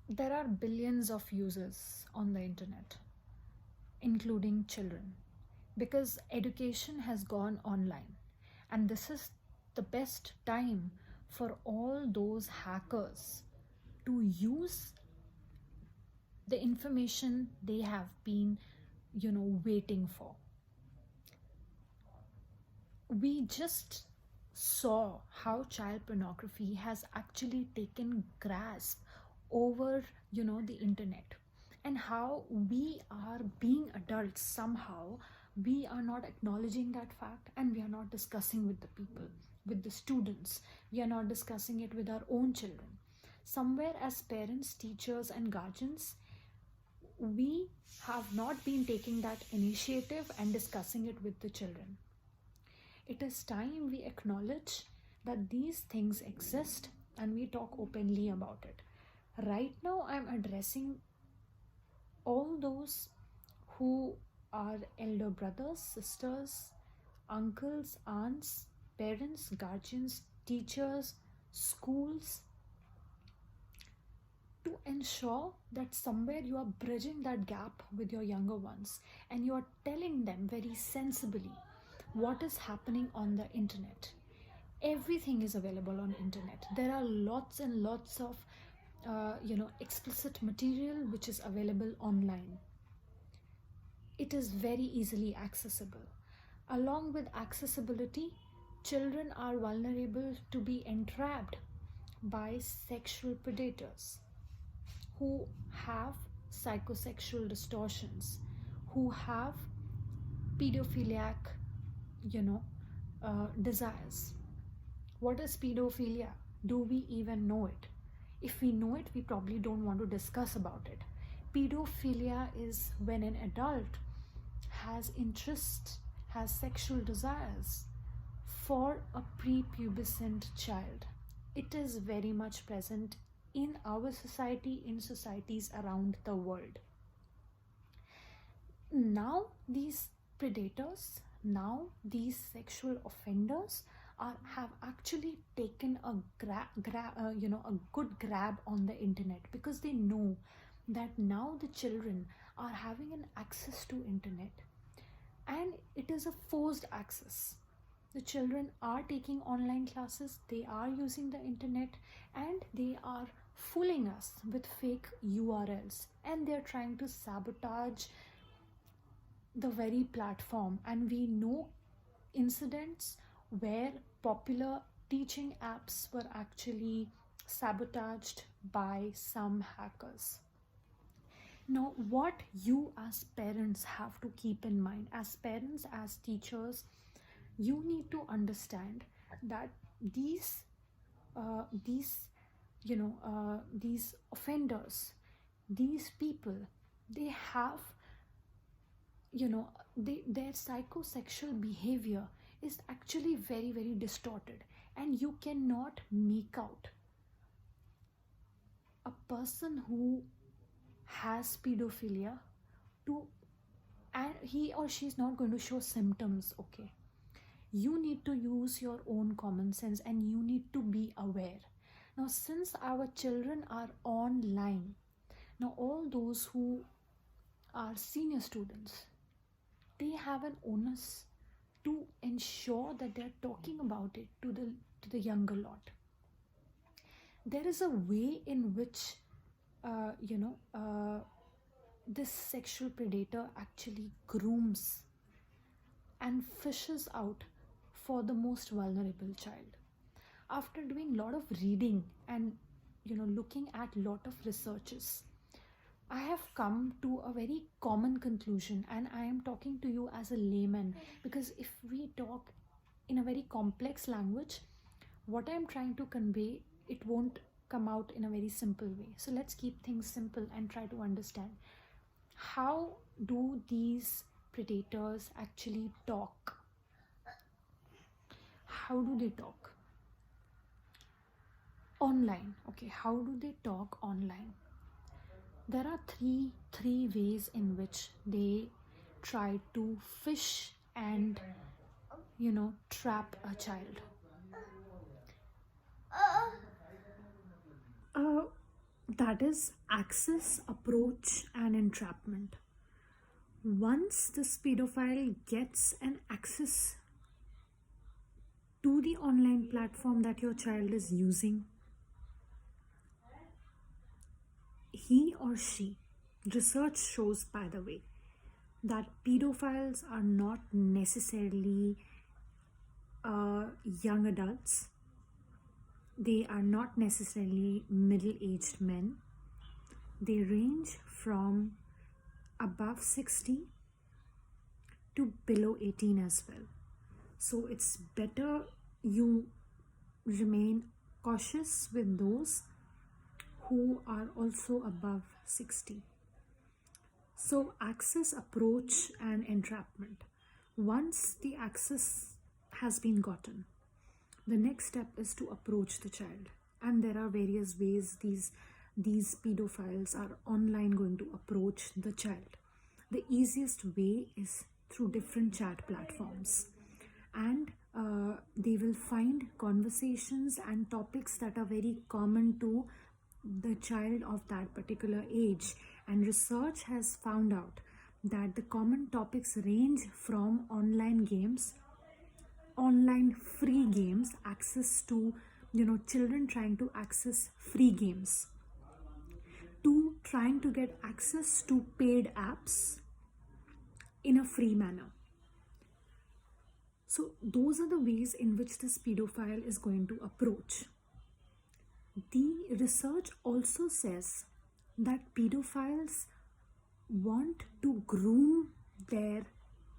There are billions of users on the internet, including children, because education has gone online, and this is the best time for all those hackers to use the information they have been waiting for. We just saw how child pornography has actually taken grasp over the internet, and how we are being adults somehow we are not acknowledging that fact, and we are not discussing with the people, with the students. We are not discussing it with our own children. Somewhere, as parents, teachers and guardians, we have not been taking that initiative and discussing it with the children. It is time we acknowledge that these things exist and we talk openly about it. Right now, I'm addressing all those who are elder brothers, sisters, uncles, aunts, parents, guardians, teachers, schools, to ensure that somewhere you are bridging that gap with your younger ones, and you are telling them very sensibly what is happening on the internet. Everything is available on internet. There are lots and lots of explicit material which is available online. It is very easily accessible. Along with accessibility, children are vulnerable to be entrapped by sexual predators who have psychosexual distortions, who have pedophiliac desires. What is pedophilia? Do we even know it? If we know it, we probably don't want to discuss about it. Pedophilia is when an adult has interest, has sexual desires for a prepubescent child. It is very much present in our society, in societies around the world. Now these predators, now these sexual offenders have actually taken a good grab on the internet, because they know that now the children are having an access to internet, and it is a forced access. The children are taking online classes, they are using the internet, and they are fooling us with fake URLs, and they're trying to sabotage the very platform. And we know incidents where popular teaching apps were actually sabotaged by some hackers. Now, what you as parents have to keep in mind, as parents, as teachers, you need to understand that these offenders, these people, they have their psychosexual behavior is actually very, very distorted, and you cannot make out a person who has pedophilia to, and he or she is not going to show symptoms. Okay, you need to use your own common sense, and you need to be aware. Now, since our children are online, now all those who are senior students, they have an onus to ensure that they're talking about it to the younger lot. There is a way in which this sexual predator actually grooms and fishes out for the most vulnerable child. After doing a lot of reading and looking at a lot of researches, I have come to a very common conclusion, and I am talking to you as a layman, because if we talk in a very complex language, what I am trying to convey, it won't come out in a very simple way. So let's keep things simple and try to understand. How do these predators actually talk? How do they talk? Online. Okay, how do they talk online? There are three ways in which they try to fish and trap a child. that is access, approach, and entrapment. Once this pedophile gets an access to the online platform that your child is using, he or she, research shows, by the way, that pedophiles are not necessarily young adults. They are not necessarily middle-aged men. They range from above 60 to below 18 as well. So it's better you remain cautious with those who are also above 60. So access, approach, and entrapment. Once the access has been gotten, the next step is to approach the child. And there are various ways these pedophiles are online going to approach the child. The easiest way is through different chat platforms. And they will find conversations and topics that are very common to the child of that particular age. And research has found out that the common topics range from online games, online free games, access to, children trying to access free games, to trying to get access to paid apps in a free manner. So those are the ways in which this pedophile is going to approach. The research also says that pedophiles want to groom their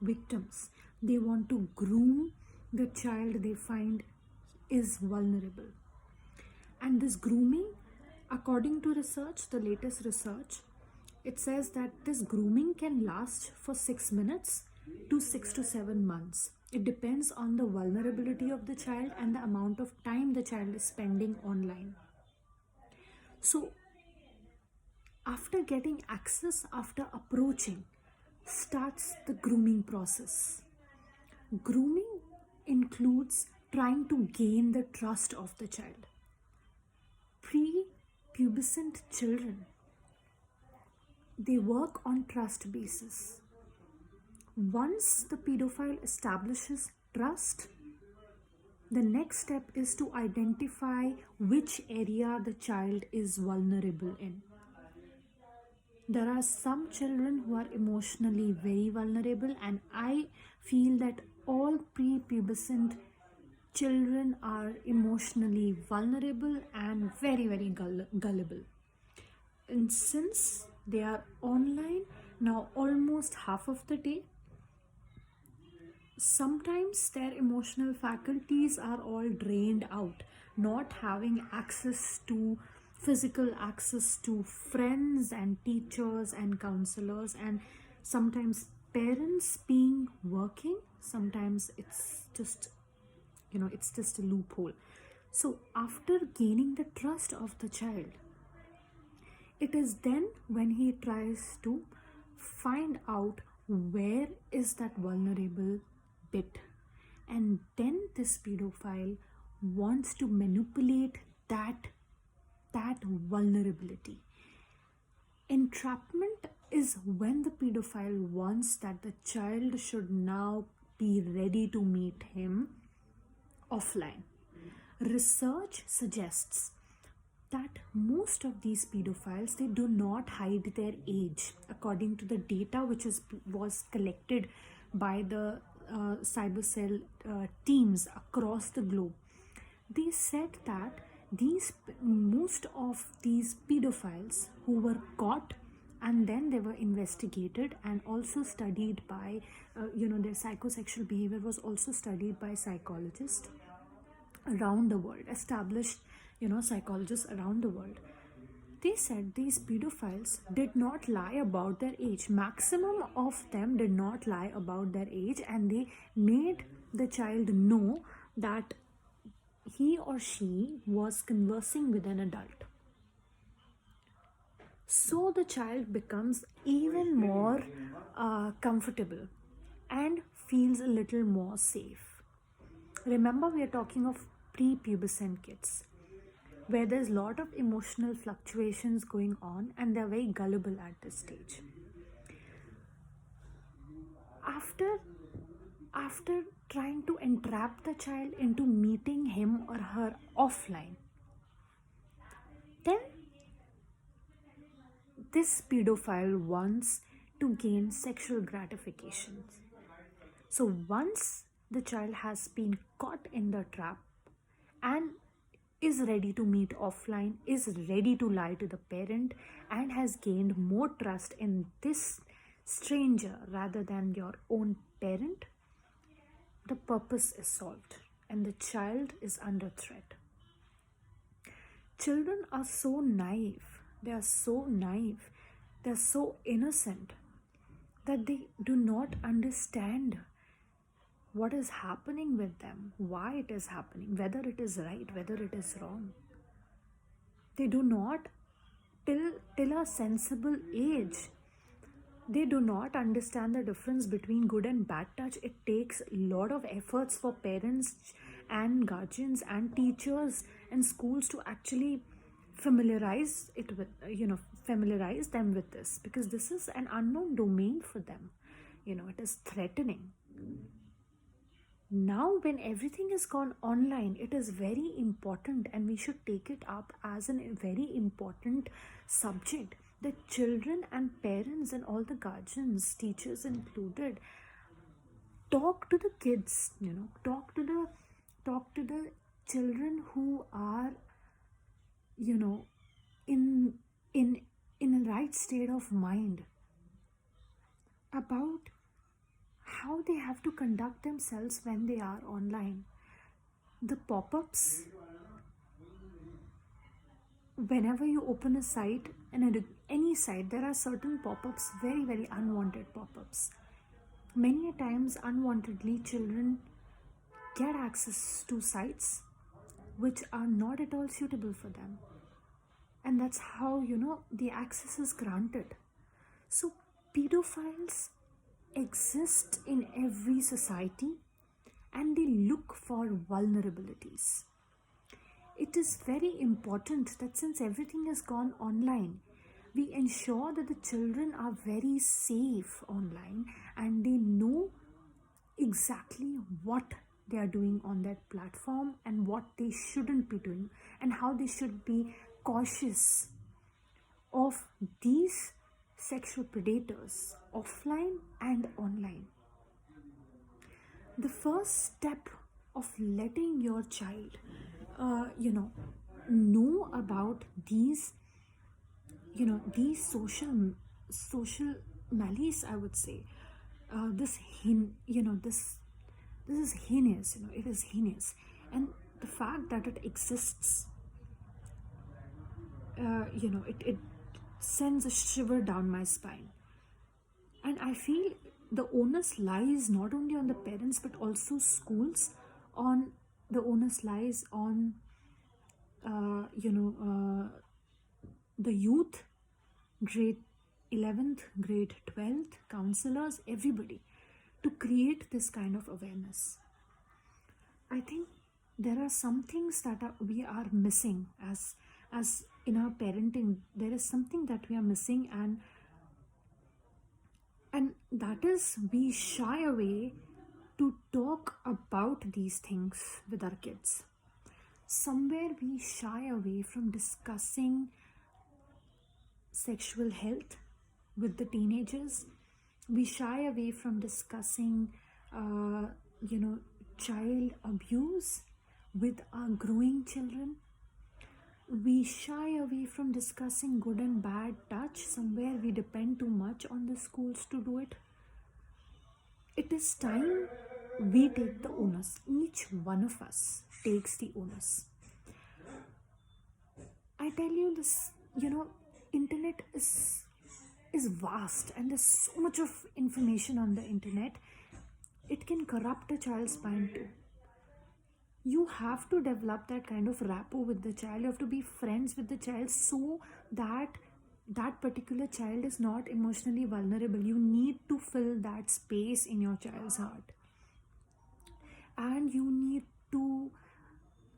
victims. They want to groom the child they find is vulnerable. And this grooming, according to research, the latest research, it says that this grooming can last for 6 minutes to 6 to 7 months. It depends on the vulnerability of the child and the amount of time the child is spending online. So after getting access, after approaching, starts the grooming process. Grooming includes trying to gain the trust of the child. Pre-pubescent children, they work on trust basis. Once the pedophile establishes trust, the next step is to identify which area the child is vulnerable in. There are some children who are emotionally very vulnerable, and I feel that all prepubescent children are emotionally vulnerable and very, very gullible. And since they are online now almost half of the day, sometimes their emotional faculties are all drained out, not having access to physical access to friends and teachers and counselors, and sometimes parents being working. Sometimes it's just a loophole. So after gaining the trust of the child, it is then when he tries to find out where is that vulnerable bit, and then this pedophile wants to manipulate that vulnerability. Entrapment is when the pedophile wants that the child should now be ready to meet him offline. Research suggests that most of these pedophiles, they do not hide their age. According to the data which was collected by the cyber cell teams across the globe, they said that most of these pedophiles who were caught and then they were investigated and also studied by their psychosexual behavior was also studied by psychologists around the world, established psychologists around the world. They said these pedophiles did not lie about their age. Maximum of them did not lie about their age, and they made the child know that he or she was conversing with an adult. So the child becomes even more comfortable and feels a little more safe. Remember, we are talking of prepubescent kids. where there's a lot of emotional fluctuations going on, and they're very gullible at this stage. After trying to entrap the child into meeting him or her offline, then this pedophile wants to gain sexual gratification. So once the child has been caught in the trap and is ready to meet offline, is ready to lie to the parent, and has gained more trust in this stranger rather than your own parent, the purpose is solved and the child is under threat. Children are so naive, they're so innocent that they do not understand what is happening with them, why it is happening, whether it is right, whether it is wrong. They do not, till a sensible age, they do not understand the difference between good and bad touch. It takes a lot of efforts for parents and guardians and teachers and schools to actually familiarize them with this, because this is an unknown domain for them. It is threatening. Now when everything has gone online, it is very important, and we should take it up as a very important subject, that children and parents and all the guardians, teachers included, talk to the kids, talk to the children who are in a right state of mind about how they have to conduct themselves when they are online. The pop-ups, whenever you open a site, and any site, there are certain pop-ups, very, very unwanted pop-ups. Many times, unwantedly, children get access to sites which are not at all suitable for them. And that's how, the access is granted. So, pedophiles exist in every society, and they look for vulnerabilities. It is very important that since everything has gone online, we ensure that the children are very safe online and they know exactly what they are doing on that platform and what they shouldn't be doing, and how they should be cautious of these sexual predators offline and online. The first step of letting your child know about these social malice, I would say, this is heinous. It is heinous, and the fact that it exists, it sends a shiver down my spine. And I feel the onus lies not only on the parents but also schools. The onus lies on the youth, grade 11th, grade 12th, counselors, everybody, to create this kind of awareness. I think there are some things that we are missing as in our parenting. There is something that we are missing, and that is, we shy away to talk about these things with our kids. Somewhere we shy away from discussing sexual health with the teenagers. We shy away from discussing child abuse with our growing children. We shy away from discussing good and bad touch. Somewhere we depend too much on the schools to do it. It is time we take the onus. Each one of us takes the onus. I tell you this, internet is vast, and there's so much of information on the internet. It can corrupt a child's mind too. You have to develop that kind of rapport with the child. You have to be friends with the child so that that particular child is not emotionally vulnerable. You need to fill that space in your child's heart, and you need to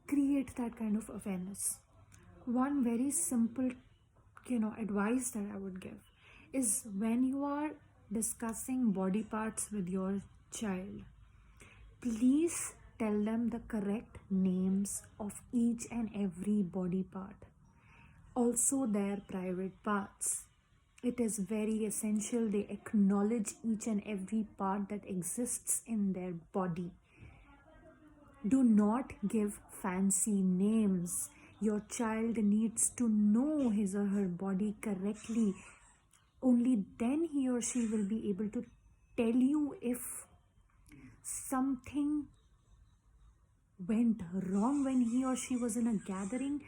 create that kind of awareness. One very simple, advice that I would give is, when you are discussing body parts with your child, please tell them the correct names of each and every body part, also their private parts. It is very essential they acknowledge each and every part that exists in their body. Do not give fancy names. Your child needs to know his or her body correctly. Only then he or she will be able to tell you if something went wrong when he or she was in a gathering,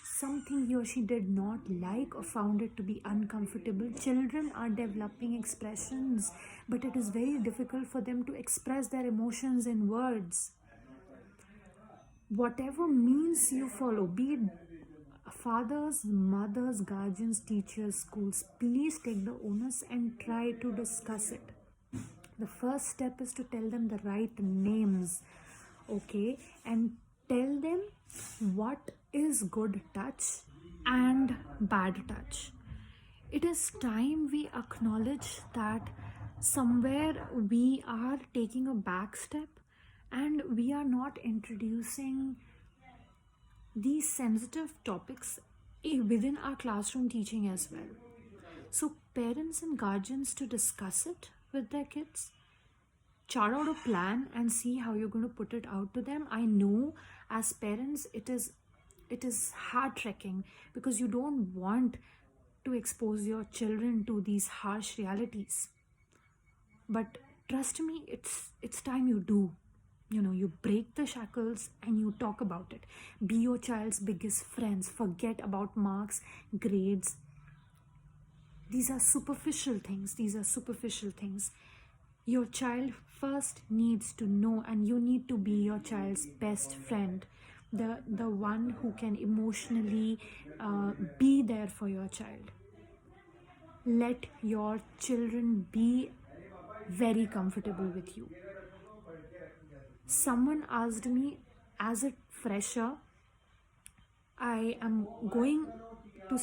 something he or she did not like or found it to be uncomfortable. Children are developing expressions, but it is very difficult for them to express their emotions in words. Whatever means you follow, be it fathers, mothers, guardians, teachers, schools, please take the onus and try to discuss it. The first step is to tell them the right names, okay, and tell them what is good touch and bad touch. It is time we acknowledge that somewhere we are taking a back step and we are not introducing these sensitive topics within our classroom teaching as well. So parents and guardians to discuss it with their kids, chart out a plan and see how you're going to put it out to them. I know as parents it is heart-wrenching because you don't want to expose your children to these harsh realities. But trust me, it's time you do. You break the shackles and you talk about it. Be your child's biggest friends. Forget about marks, grades. These are superficial things. Your child first needs to know, and you need to be your child's best friend, the one who can emotionally be there for your child. Let your children be very comfortable with you. Someone asked me, as a fresher, I am going to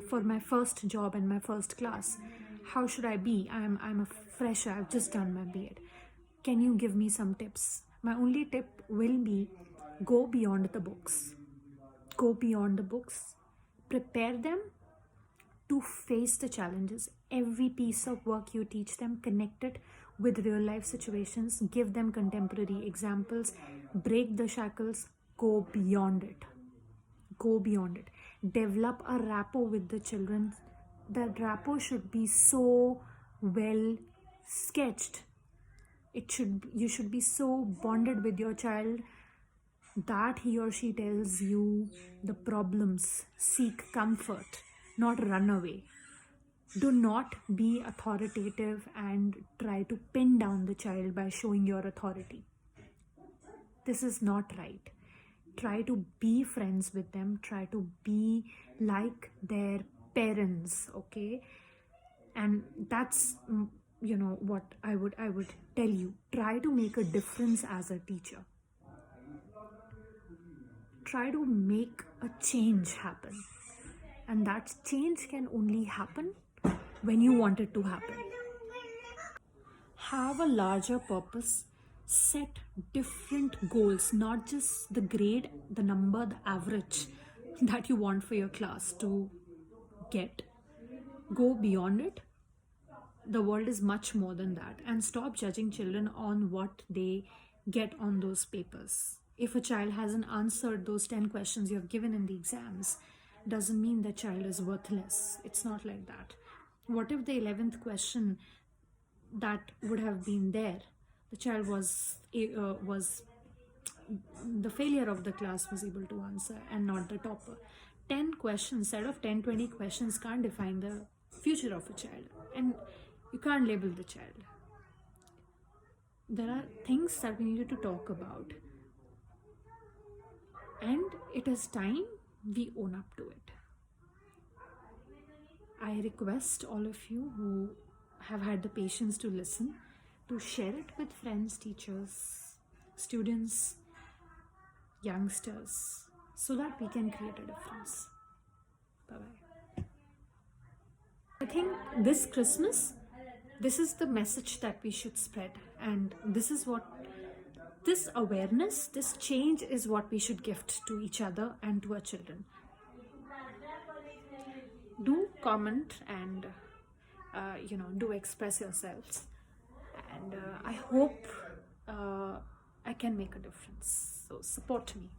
for my first job and my first class. How should I be? I'm a fresher. I've just done my B.Ed. Can you give me some tips? My only tip will be, go beyond the books. Go beyond the books. Prepare them to face the challenges. Every piece of work you teach them, connect it with real life situations. Give them contemporary examples. Break the shackles. Go beyond it. Go beyond it. Develop a rapport with the children. That rapport should be so well sketched. You should be so bonded with your child that he or she tells you the problems. Seek comfort, not run away. Do not be authoritative and try to pin down the child by showing your authority. This is not right. Try to be friends with them. Try to be like their parents, okay? And that's what I would tell you. Try to make a difference as a teacher. Try to make a change happen, and that change can only happen when you want it to happen. Have a larger purpose. Set different goals, not just the grade, the number, the average that you want for your class to get. Go beyond it. The world is much more than that, and stop judging children on what they get on those papers. If a child hasn't answered those 10 questions you have given in the exams, doesn't mean the child is worthless. It's not like that. What if the 11th question that would have been there, the child was the failure of the class was able to answer and not the topper? 10 questions, set of 10, 20 questions can't define the future of a child, and you can't label the child. There are things that we need to talk about, and it is time we own up to it. I request all of you who have had the patience to listen to share it with friends, teachers, students, youngsters. so that we can create a difference. Bye-bye. I think this Christmas, this is the message that we should spread, and this is what, this awareness, this change is what we should gift to each other and to our children. Do comment and do express yourselves, and I hope I can make a difference. So support me.